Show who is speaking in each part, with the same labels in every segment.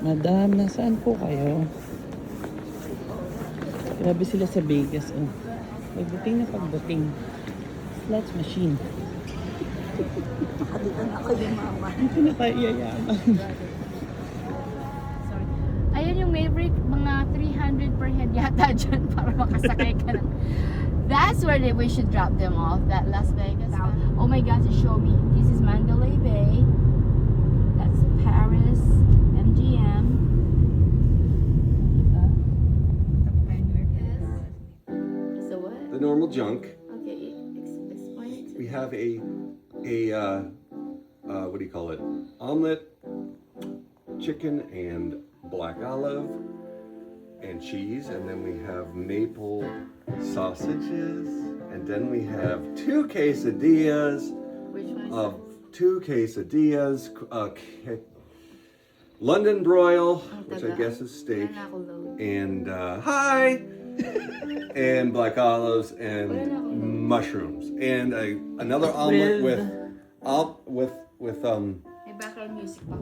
Speaker 1: Madam, nasaan po kayo? Grabe sila sa Vegas, oh. Pagdating na pagdating. Slots machine.
Speaker 2: Nakadito na ako yung mama.
Speaker 1: Hindi na tayo iyayaman.
Speaker 3: Sorry. Ayan yung Maverick, mga 300 per head yata dyan para makasakay ka ng... That's where we should drop them off, that Las Vegas. Oh my God, to show me. This is Mandalay Bay. That's Paris, MGM. Diba? So what?
Speaker 4: The normal junk.
Speaker 3: Okay, explain it to
Speaker 4: We have a what do you call it? Omelet, chicken and black olive, and cheese, and then we have maple sausages, and then we have two quesadillas,
Speaker 3: Which one?
Speaker 4: two quesadillas, London broil, which I guess is steak, and hi, and black olives and mushrooms, and another omelet with
Speaker 3: May background music pa.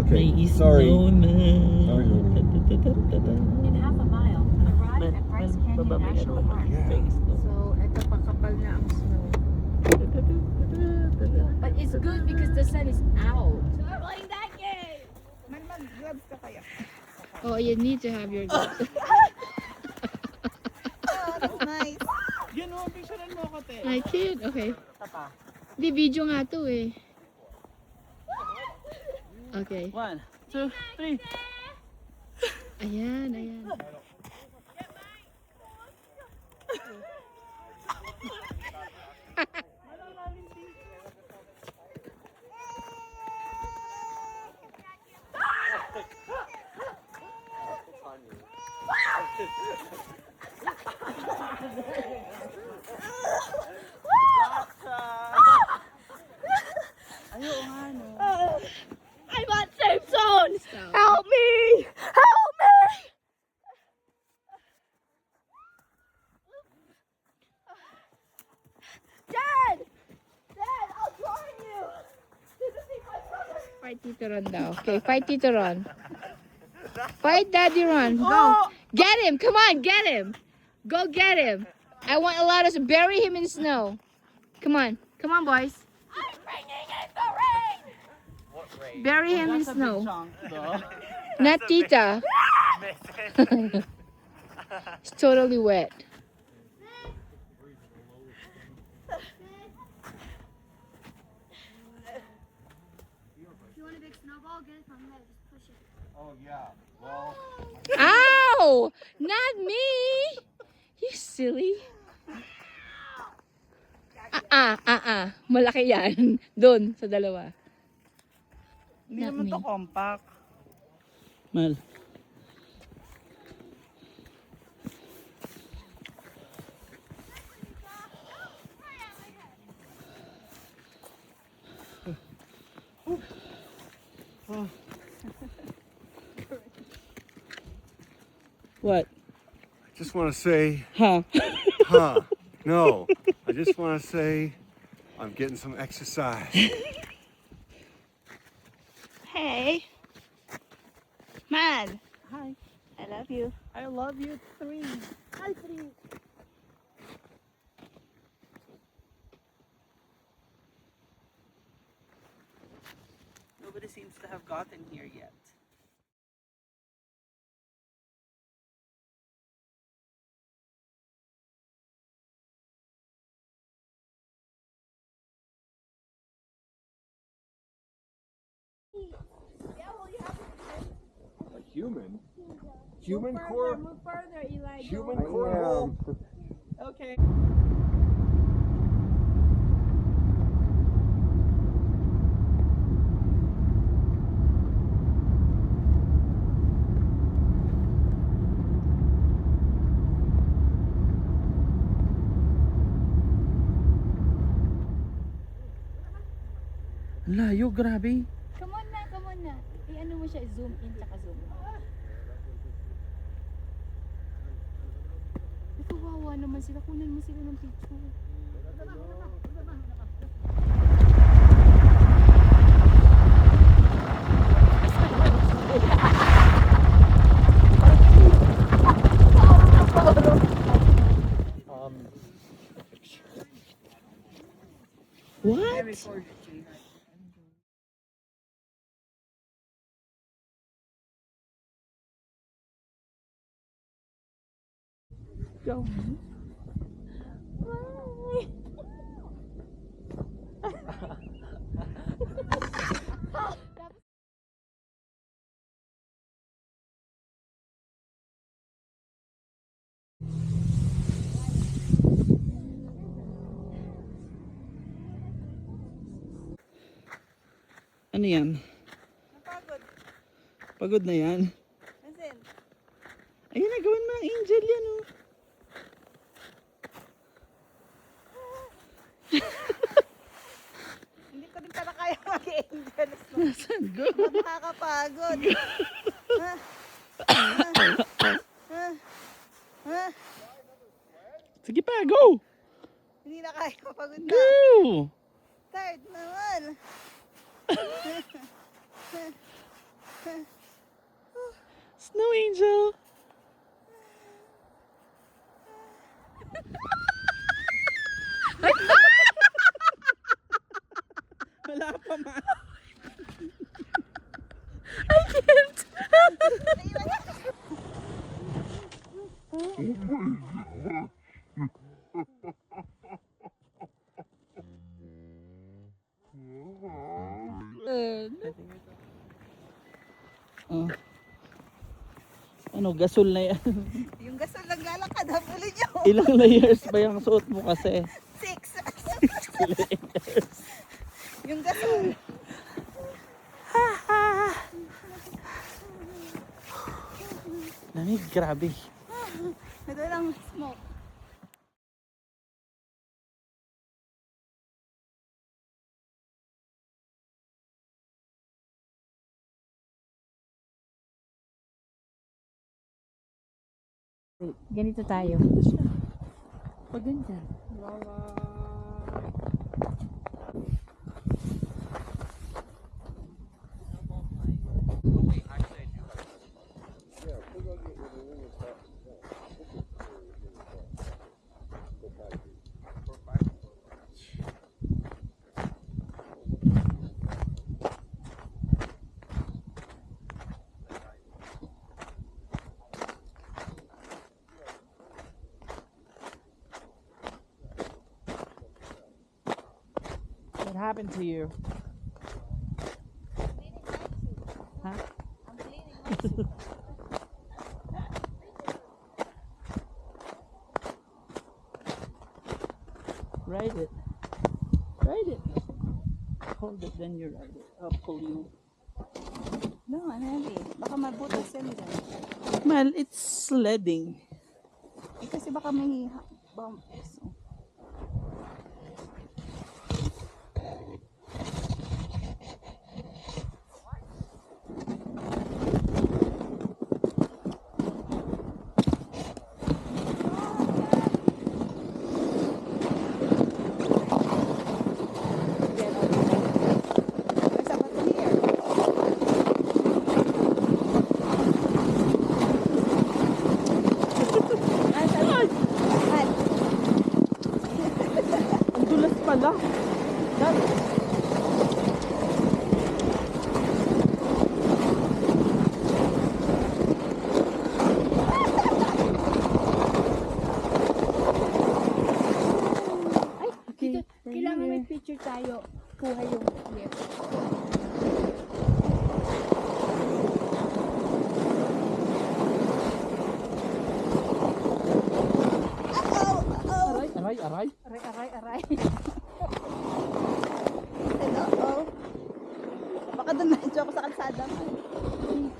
Speaker 4: Okay,
Speaker 1: May
Speaker 4: sorry.
Speaker 1: snow na.
Speaker 4: Sorry.
Speaker 2: In half a mile, arrive at Bryce Canyon National Park.
Speaker 3: So, ito pa kapal na ang snow. But it's good because the sun is out. We're playing that game!
Speaker 2: Mag-gloves ka kaya.
Speaker 3: Oh, you need to have your gloves.
Speaker 2: Oh, that's nice.
Speaker 1: Yun o, picturean mo ako, te.
Speaker 3: I can't. Okay.
Speaker 1: Tapa.
Speaker 3: Di, video nga to eh. Okay.
Speaker 1: 1, 2, 3.
Speaker 3: Ayan, ayan. I'm on safe zone! Help me! Help me! Dad! Dad, I'll join you! This is my brother! Fight Tito Ron daw. Okay, fight Tito Ron. Fight Daddy Ron. Go. Get him! Come on, get him! Go get him! I want Aladdin to bury him in snow. Come on. Come on, boys. I'm bringing in the rain! Bury him in snow. Not Tita. It's totally wet.
Speaker 5: You want a big snowball? Get it from there. Just push it.
Speaker 4: Oh yeah. Well.
Speaker 3: Ow! Not me! You silly. Malaki yan. Doon, sa dalawa.
Speaker 1: Hindi
Speaker 3: Not
Speaker 1: naman to
Speaker 3: me.
Speaker 1: compact. Mal. What?
Speaker 4: I just want to say,
Speaker 1: Huh?
Speaker 4: no. I just want to say, I'm getting some exercise.
Speaker 2: Hey. Man,
Speaker 1: Hi.
Speaker 2: I love you.
Speaker 1: I love you, 3.
Speaker 2: Hi, please.
Speaker 1: Nobody seems to have gotten here yet.
Speaker 4: A human? Human core?
Speaker 5: Move further, Eli.
Speaker 4: Human core hole?
Speaker 1: Okay. Layo, grabe.
Speaker 3: Come on na, come on na. I-ano mo siya, zoom in tsaka zoom out. Kawawa naman sila. Kunin mo sila ng picture.
Speaker 1: What? Go. Ano yan?
Speaker 6: Napagod.
Speaker 1: Pagod na yan?
Speaker 6: Nasin?
Speaker 1: Ayun na, gawin mo ng angel yan oh.
Speaker 6: Hindi ko din pala kaya mag-angels. No?
Speaker 1: Nasaan? Go.
Speaker 6: Nakakapagod.
Speaker 1: Sige pa, go!
Speaker 6: Hindi na kaya, pagod na.
Speaker 1: Go!
Speaker 6: Tired naman.
Speaker 1: Snow angel! Wala pa ma. Oh. Ano, gasol na yan.
Speaker 6: Yung gasol lang lalakad, habulin nyo.
Speaker 1: Ilang layers ba yung suot mo kasi?
Speaker 6: 6. Yung gasol.
Speaker 1: Lamig, grabe.
Speaker 6: Ito lang smoke.
Speaker 3: Ganito tayo.
Speaker 1: Pag ganyan. What happened to you? Huh? Ride it. Ride it. Hold it, then you ride it. I'll pull you.
Speaker 6: No, I'm heavy. Baka mabutas yan dyan.
Speaker 1: Well, it's sledding.
Speaker 6: Eh, kasi baka may bump. So.
Speaker 1: Ang dulas pala. Dad.
Speaker 3: Dito, kailangan may picture tayo. Kuha yung clip.
Speaker 1: Aray, aray.
Speaker 6: Aray. Hello. Baka doon na ako sa kalsada.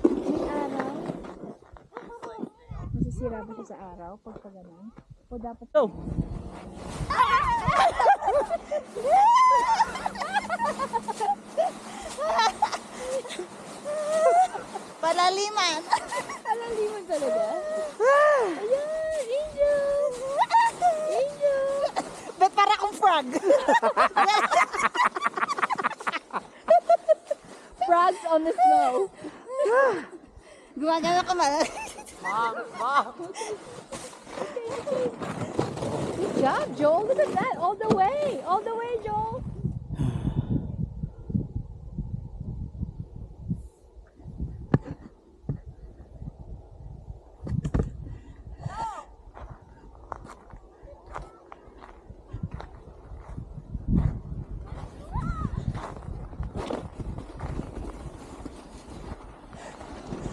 Speaker 3: May araw. Masisira ba siya sa araw pag ganun? O dapat
Speaker 1: Go.
Speaker 6: Palaliman.
Speaker 3: Palaliman talaga. Ayan, Angel! Angel!
Speaker 6: Ba't para akong frog?
Speaker 3: Frogs on the snow.
Speaker 6: Gumagano ka man.
Speaker 3: Good job, Joel. Look at that. All the way. All the way, Joel.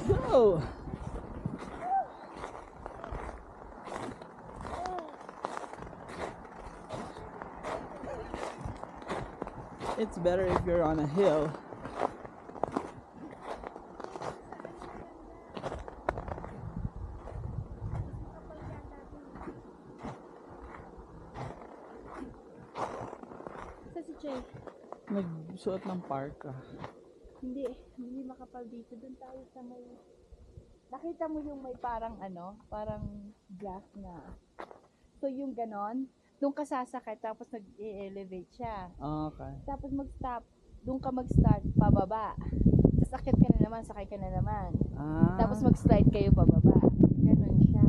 Speaker 1: Go! It's better if you're on a hill.
Speaker 3: Sa si Jay.
Speaker 1: Nagsuot ng parka.
Speaker 3: Hindi makapal dito. Doon tayo sa may... Nakita mo yung may parang parang glass na. So yung ganon, doon ka sasakay tapos nag-elevate siya.
Speaker 1: Okay.
Speaker 3: Tapos mag-stop, doon ka mag-start pababa. Tapos akit ka na naman, sakay ka na naman.
Speaker 1: Ah.
Speaker 3: Tapos mag-slide kayo pababa. Ganon siya.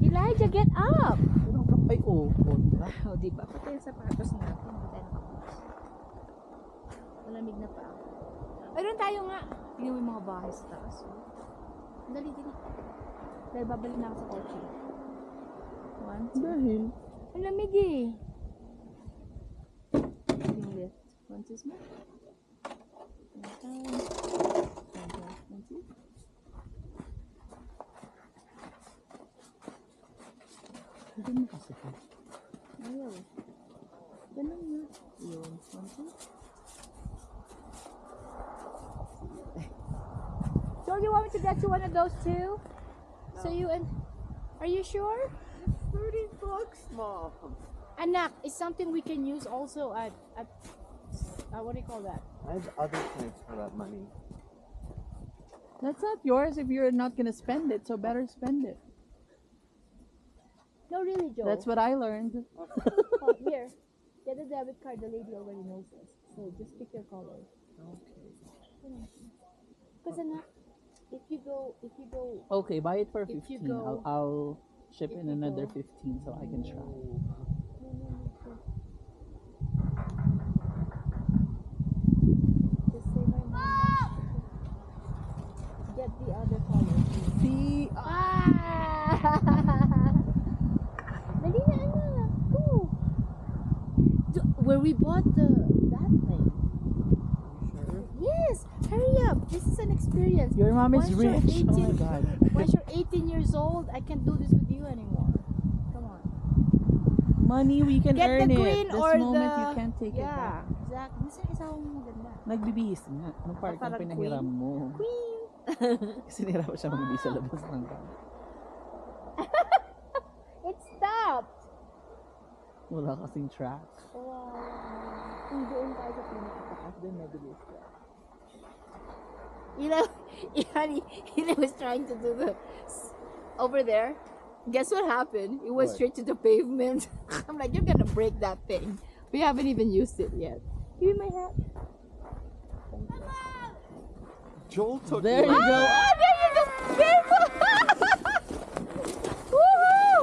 Speaker 3: Elijah, get up!
Speaker 1: Ay, kontra.
Speaker 3: O, di ba? Pati yung sapatos natin. Hindi tayo nakapas. Malamig na pa. Ayun tayo nga. Tingnan mo yung mga bahay sa taas. Dali. Dahil babalik na ako sa kotse. 1, 2.
Speaker 1: Dahil.
Speaker 3: Ang lamig eh. Yung lift. 1, 2, smart. 1, 2.
Speaker 1: Hindi mo kasi ito.
Speaker 3: Ayaw. Ganun na. Yun. 1, 2. So you want me to get you one of those too? No. So you and are you sure?
Speaker 4: $30, Mom.
Speaker 3: Anak, it's something we can use also at what do you call that?
Speaker 4: I have other plans for that money.
Speaker 1: That's not yours if you're not gonna spend it, so better spend it.
Speaker 3: No, really, Joe.
Speaker 1: That's what I learned.
Speaker 3: Oh, here. Get a debit card. The lady already knows this. So just pick your color.
Speaker 1: Okay.
Speaker 3: Because anak, if you go.
Speaker 1: Okay, buy it for
Speaker 3: If you
Speaker 1: 15.
Speaker 3: go-
Speaker 1: I'll ship
Speaker 3: if
Speaker 1: in
Speaker 3: you
Speaker 1: another
Speaker 3: go-
Speaker 1: 15 so I can try.
Speaker 3: Just say my mom. Get the other color.
Speaker 1: See?
Speaker 3: Ah! Dali na, anak. Go. Where we bought that thing. Yes. Hurry up. This is an experience.
Speaker 1: Your mom is
Speaker 3: Once you're
Speaker 1: rich. Oh my
Speaker 3: 18
Speaker 1: god.
Speaker 3: Once you're 18 years old, I can't do this with you anymore. Come on.
Speaker 1: Money, we can
Speaker 3: Get
Speaker 1: earn
Speaker 3: the
Speaker 1: it.
Speaker 3: green
Speaker 1: This
Speaker 3: or
Speaker 1: moment,
Speaker 3: the...
Speaker 1: you can't take it
Speaker 3: Yeah,
Speaker 1: back.
Speaker 3: exactly. Nasa isaw mo maganda.
Speaker 1: Nagbibihis nga. Nung park
Speaker 3: Parang
Speaker 1: yung pinahiram mo.
Speaker 3: Queen.
Speaker 1: Kasi nahirapan siya magbihis sa labas ng car.
Speaker 3: It stopped.
Speaker 1: Wala kasing track.
Speaker 3: Wow. Kung doon tayo sa pinakataas, doon mabilis ka. Ila was trying to do the over there. Guess what happened? It went
Speaker 4: What?
Speaker 3: straight to the pavement. I'm like, you're gonna break that thing. We haven't even used it yet. Give me my hat.
Speaker 4: Joel took
Speaker 1: There you go.
Speaker 3: Ah, there you go. Careful. Woohoo!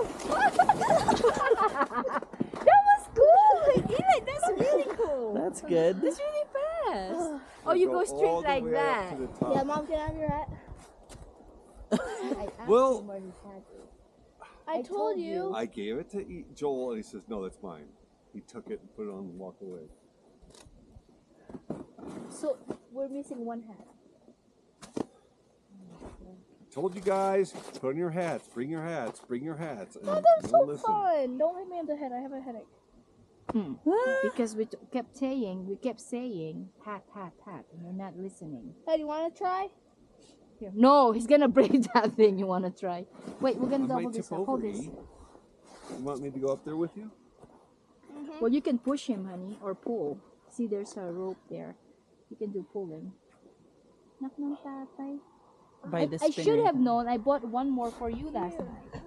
Speaker 3: That was cool. Eli, that's really cool.
Speaker 1: That's good.
Speaker 3: That's really fast. Oh, you go straight like that.
Speaker 5: Yeah, Mom, can I have your hat?
Speaker 3: I asked
Speaker 4: Well-
Speaker 3: him where his hat is.
Speaker 5: I told you.
Speaker 4: I gave it to Joel, and he says, "No, that's mine." He took it and put it on and walked away.
Speaker 3: So we're missing one hat.
Speaker 4: Told you guys, put on your hats. Bring your hats. Bring your hats. And
Speaker 3: Oh, that's
Speaker 4: you
Speaker 3: so
Speaker 4: don't listen.
Speaker 3: fun! Don't hit me on the head. I have a headache. Because we kept saying hat, and you're not listening.
Speaker 5: Hey, do you want to try?
Speaker 3: Here. No, he's gonna break that thing. You wanna try? Wait, we're
Speaker 4: I
Speaker 3: gonna double
Speaker 4: might
Speaker 3: this
Speaker 4: tip
Speaker 3: up. Hold
Speaker 4: over.
Speaker 3: this.
Speaker 4: E. You want me to go up there with you?
Speaker 3: Well, you can push him, honey, or pull. See, there's a rope there. You can do pulling. Nak ng tatay.
Speaker 1: By the
Speaker 3: I
Speaker 1: spinner.
Speaker 3: should have known. I bought one more for you last night.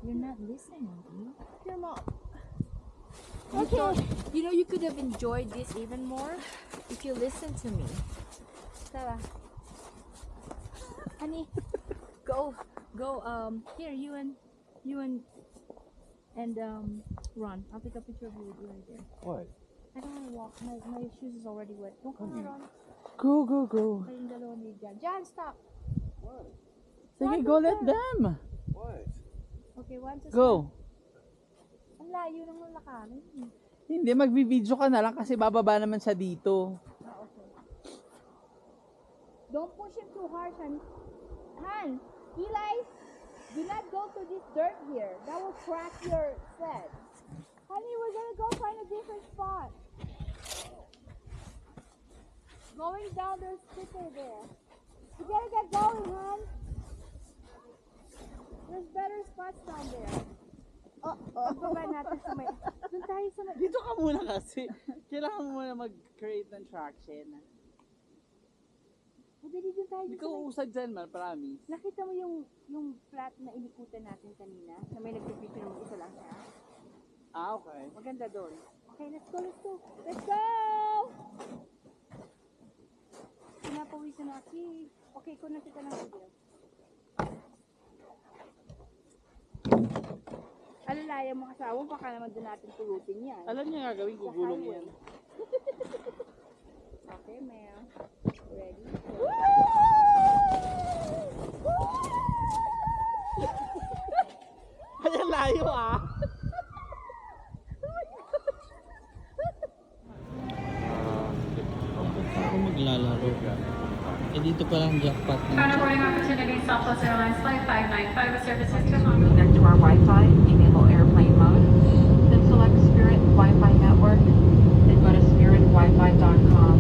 Speaker 3: You're not listening, dude.
Speaker 6: Your mom.
Speaker 3: Okay. You know, you could have enjoyed this even more if you listened to me. Tara. Honey, go. Here, you and Ron. I'll take a picture of you right there.
Speaker 4: What?
Speaker 3: I don't want to walk. My shoes is already wet. Don't come here, Ron.
Speaker 1: Go.
Speaker 3: Kayong dalawa ni Jan. Jan, stop.
Speaker 1: Sige, go, let them.
Speaker 4: What?
Speaker 3: Okay, 1, 2,
Speaker 1: Go.
Speaker 3: Ang layo ng lakarin.
Speaker 1: Hindi, magbibideo ka na lang kasi bababa naman siya dito.
Speaker 3: Okay. Don't push him too hard, Han. Han, Eli, do not go to this dirt here. That will crack your sled. Honey, we're gonna go find a different spot. Going down, there's sticker there. You gotta get going, hon. There's better spots down there. Pagbaba natin sa may... Doon tayo sa may...
Speaker 1: Dito ka muna kasi. Kailangan mo muna mag-create ng traction.
Speaker 3: Madali doon tayo
Speaker 1: Hindi
Speaker 3: sa
Speaker 1: ka
Speaker 3: may...
Speaker 1: uusad dyan man, promise.
Speaker 3: Nakita mo yung flat na inikutan natin kanina? Na may nagpipicture ng isa lang siya?
Speaker 1: Ah, okay.
Speaker 3: Maganda doon. Okay, let's go. Let's go! Pinapawisan na aki. Okay, kunan kita ng video. Alalaya mo kasawa, baka naman doon natin pulutin yan.
Speaker 1: Alam niya nga gawin, gugulong yan.
Speaker 3: Okay, ma'am. Ready?
Speaker 1: Kaya layo ah. Ako maglalaro. Eh dito pa lang jackpot na.
Speaker 2: Final boarding opportunity, Southwest Airlines Flight 595 with services to Hong Kong. Connect to our Wi-Fi, enable airplane mode, then select Spirit Wi-Fi network, then go to spiritwifi.com.